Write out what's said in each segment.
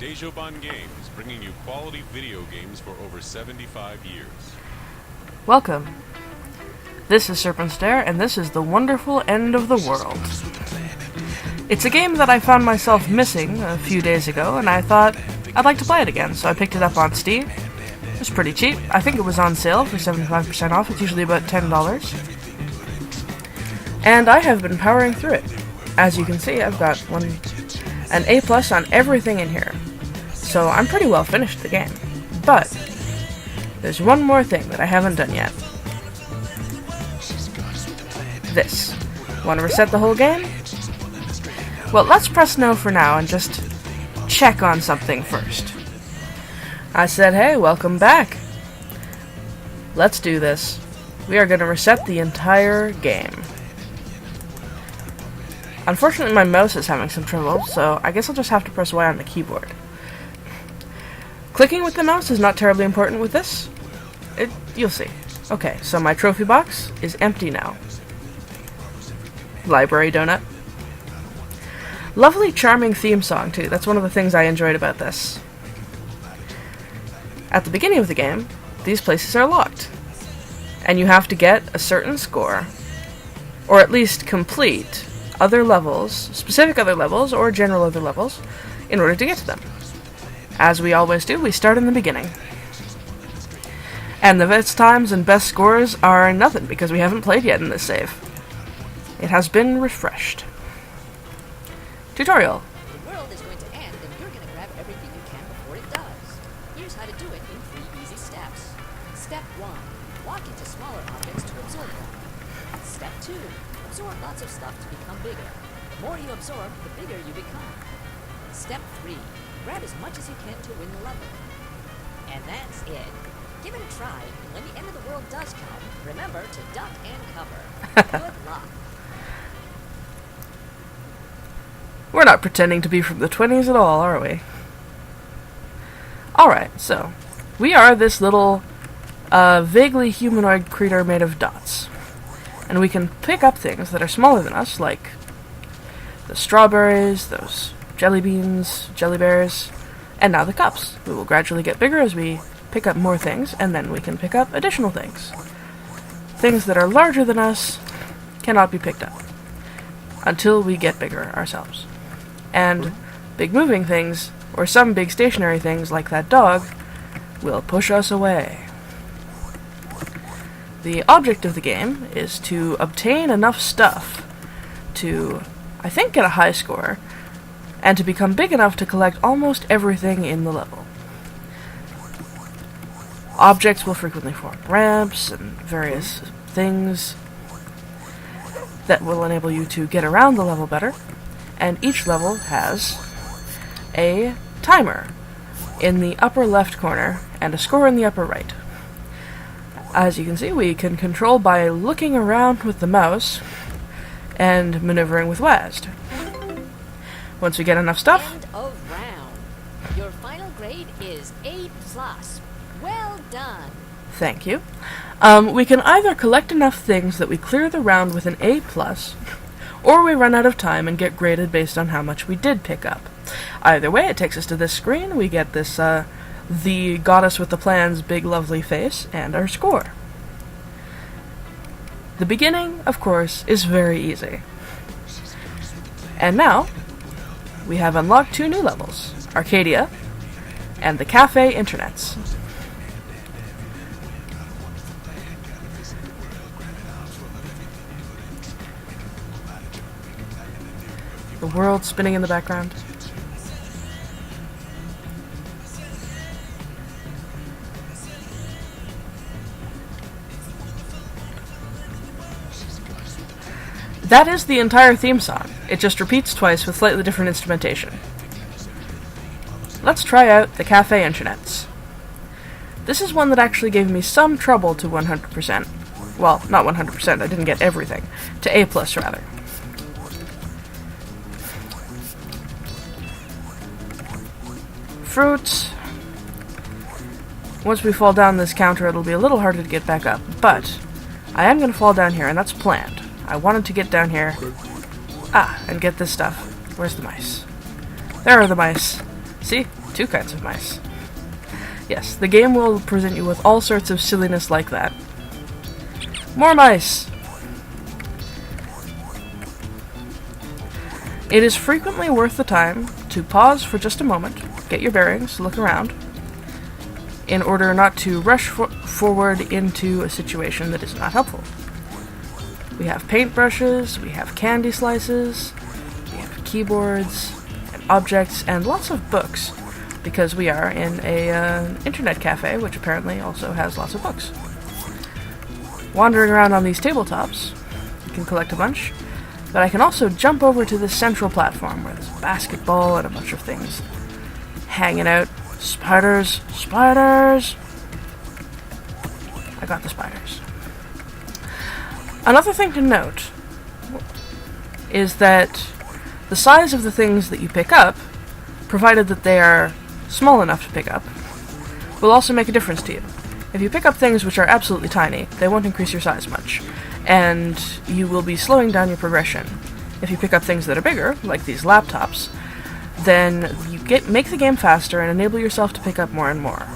Dejoban Games, bringing you quality video games for over 75 years. Welcome. This is SerpentStare, and this is the wonderful end of the world. It's a game that I found myself missing a few days ago, and I thought I'd like to play it again, so I picked it up on Steam. It was pretty cheap. I think it was on sale for 75% off. It's usually about $10. And I have been powering through it. As you can see, I've got an A+ on everything in here. So I'm pretty well finished the game. But there's one more thing that I haven't done yet. This. Want to reset the whole game? Well, let's press no for now and just check on something first. I said, hey, welcome back. Let's do this. We are going to reset the entire game. Unfortunately, my mouse is having some trouble, so I guess I'll just have to press Y on the keyboard. Clicking with the mouse is not terribly important with this. You'll see. Okay, so my trophy box is empty now. Library donut. Lovely, charming theme song, too. That's one of the things I enjoyed about this. At the beginning of the game, these places are locked. And you have to get a certain score, or at least complete other levels, specific other levels, or general other levels, in order to get to them. As we always do, we start in the beginning. And the best times and best scores are nothing, because we haven't played yet in this save. It has been refreshed. Tutorial. The world is going to end, and you're going to grab everything you can before it does. Here's how to do it in 3 easy steps. Step 1. Walk into smaller objects to absorb them. Step 2. Absorb lots of stuff to become bigger. The more you absorb, the bigger you become. Step 3. Grab as much as you can to win the level. And that's it. Give it a try, and when the end of the world does come, remember to duck and cover. Good luck. We're not pretending to be from the 20s at all, are we? Alright, so we are this little vaguely humanoid creature made of dots. And we can pick up things that are smaller than us, like the strawberries, those jelly beans, jelly bears, and now the cups. We will gradually get bigger as we pick up more things, and then we can pick up additional things. Things that are larger than us cannot be picked up until we get bigger ourselves. And big moving things, or some big stationary things like that dog, will push us away. The object of the game is to obtain enough stuff to, I think, get a high score, and to become big enough to collect almost everything in the level. Objects will frequently form ramps and various things that will enable you to get around the level better, and each level has a timer in the upper left corner and a score in the upper right. As you can see, we can control by looking around with the mouse and maneuvering with WASD. Once we get enough stuff... End of round. Your final grade is A+. Well done. Thank you. We can either collect enough things that we clear the round with an A+, or we run out of time and get graded based on how much we did pick up. Either way, it takes us to this screen. We get this, the goddess with the plan's big lovely face, and our score. The beginning, of course, is very easy. And now, we have unlocked 2 new levels, Arcadia and the Cafe Internets. The world spinning in the background. That is the entire theme song. It just repeats twice with slightly different instrumentation. Let's try out the Cafe Internets. This is one that actually gave me some trouble to 100%. Well, not 100%, I didn't get everything. To A+, rather. Fruits. Once we fall down this counter, it'll be a little harder to get back up, but I am going to fall down here, and that's planned. I wanted to get down here, and get this stuff. Where's the mice? There are the mice. See? 2 kinds of mice. Yes, the game will present you with all sorts of silliness like that. More mice! It is frequently worth the time to pause for just a moment, get your bearings, look around, in order not to rush forward into a situation that is not helpful. We have paintbrushes, we have candy slices, we have keyboards, and objects, and lots of books, because we are in a internet cafe, which apparently also has lots of books. Wandering around on these tabletops, you can collect a bunch, but I can also jump over to this central platform where there's a basketball and a bunch of things hanging out. Spiders! Spiders! I got the spiders. Another thing to note is that the size of the things that you pick up, provided that they are small enough to pick up, will also make a difference to you. If you pick up things which are absolutely tiny, they won't increase your size much, and you will be slowing down your progression. If you pick up things that are bigger, like these laptops, then you make the game faster and enable yourself to pick up more and more.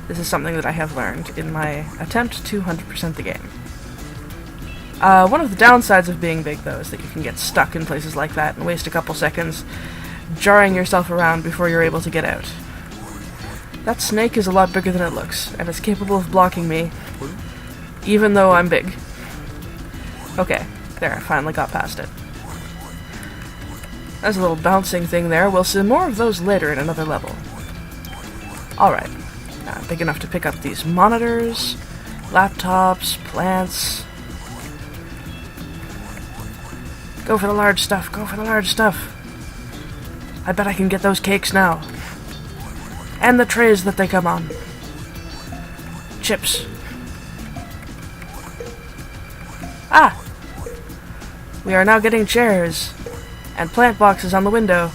This is something that I have learned in my attempt to 100% the game. One of the downsides of being big, though, is that you can get stuck in places like that and waste a couple seconds jarring yourself around before you're able to get out. That snake is a lot bigger than it looks, and is capable of blocking me, even though I'm big. Okay, there, I finally got past it. There's a little bouncing thing there. We'll see more of those later in another level. Alright, now I'm big enough to pick up these monitors, laptops, plants. Go for the large stuff, go for the large stuff. I bet I can get those cakes now. And the trays that they come on. Chips. Ah! We are now getting chairs. And plant boxes on the window.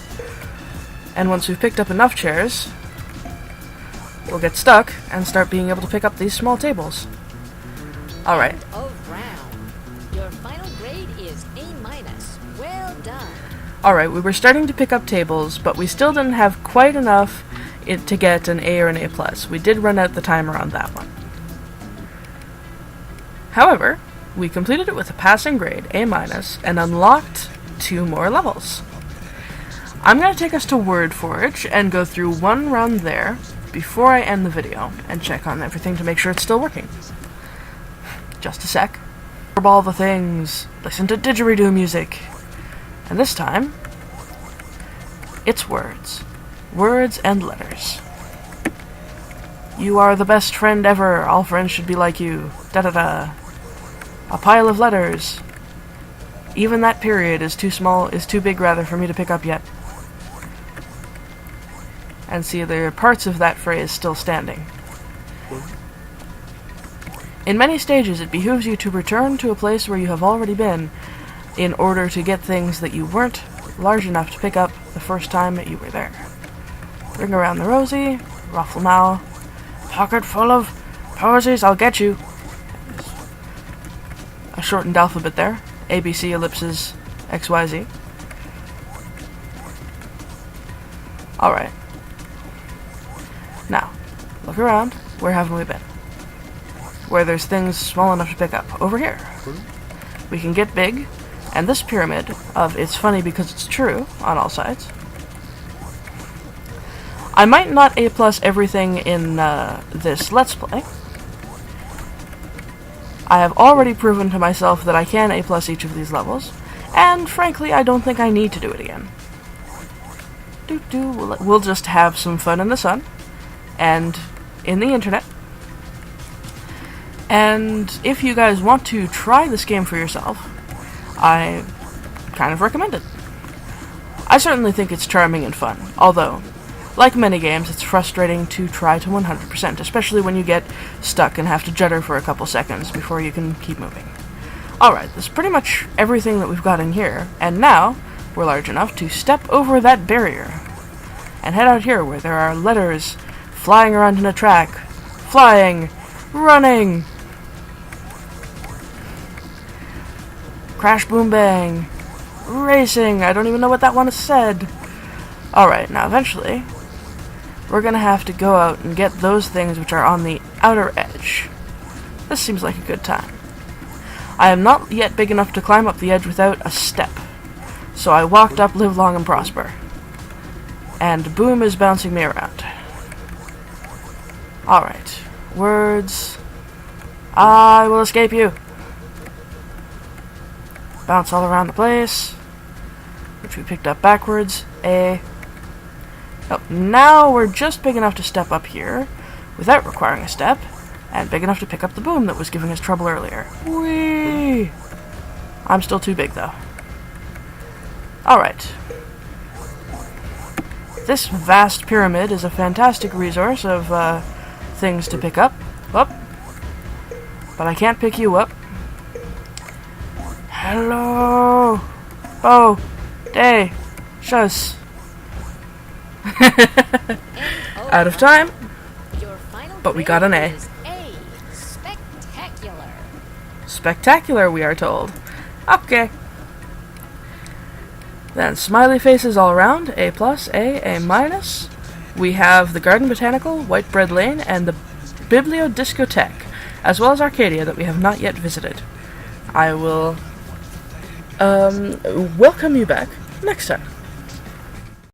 And once we've picked up enough chairs, we'll get stuck and start being able to pick up these small tables. Alright. Around. Your final grade is A-. Well done. Alright, we were starting to pick up tables, but we still didn't have quite enough to get an A or an A+. We did run out the timer on that one. However, we completed it with a passing grade, A-, and unlocked 2 more levels. I'm going to take us to WordForge and go through one run there before I end the video and check on everything to make sure it's still working. Just a sec. All the things. Listen to didgeridoo music. And this time, it's words. Words and letters. You are the best friend ever. All friends should be like you. Da-da-da. A pile of letters. Even that period is too small, is too big rather, for me to pick up yet. And see, there are parts of that phrase still standing. In many stages, it behooves you to return to a place where you have already been in order to get things that you weren't large enough to pick up the first time that you were there. Ring around the rosy, ruffle now, pocket full of posies, I'll get you. A shortened alphabet there. ABC, ellipses, XYZ. Alright. Now, look around. Where haven't we been? Where there's things small enough to pick up. Over here. We can get big, and this pyramid of it's funny because it's true on all sides. I might not A+ everything in this Let's Play. I have already proven to myself that I can A+ each of these levels, and frankly, I don't think I need to do it again. We'll just have some fun in the sun, and in the internet. And if you guys want to try this game for yourself, I kind of recommend it. I certainly think it's charming and fun, although, like many games, it's frustrating to try to 100%, especially when you get stuck and have to judder for a couple seconds before you can keep moving. Alright, that's pretty much everything that we've got in here, and now we're large enough to step over that barrier and head out here where there are letters flying around in a track. Flying! Running! Crash, boom, bang! Racing! I don't even know what that one said. Alright, now eventually, we're gonna have to go out and get those things which are on the outer edge. This seems like a good time. I am not yet big enough to climb up the edge without a step, so I walked up, live long and prosper. And Boom is bouncing me around. Alright. Words. I will escape you. Bounce all around the place, which we picked up backwards. Oh, now we're just big enough to step up here without requiring a step, and big enough to pick up the boom that was giving us trouble earlier. Whee! I'm still too big, though. Alright. This vast pyramid is a fantastic resource of things to pick up. Up. But I can't pick you up. Hello! Oh! Day! Shush! Out of time, Your final but we got an A. grade is A. Spectacular. Spectacular, we are told. Okay. Then smiley faces all around. A+, A minus. We have the Garden Botanical, White Bread Lane, and the Bibliodiscotheque, as well as Arcadia that we have not yet visited. I will welcome you back next time.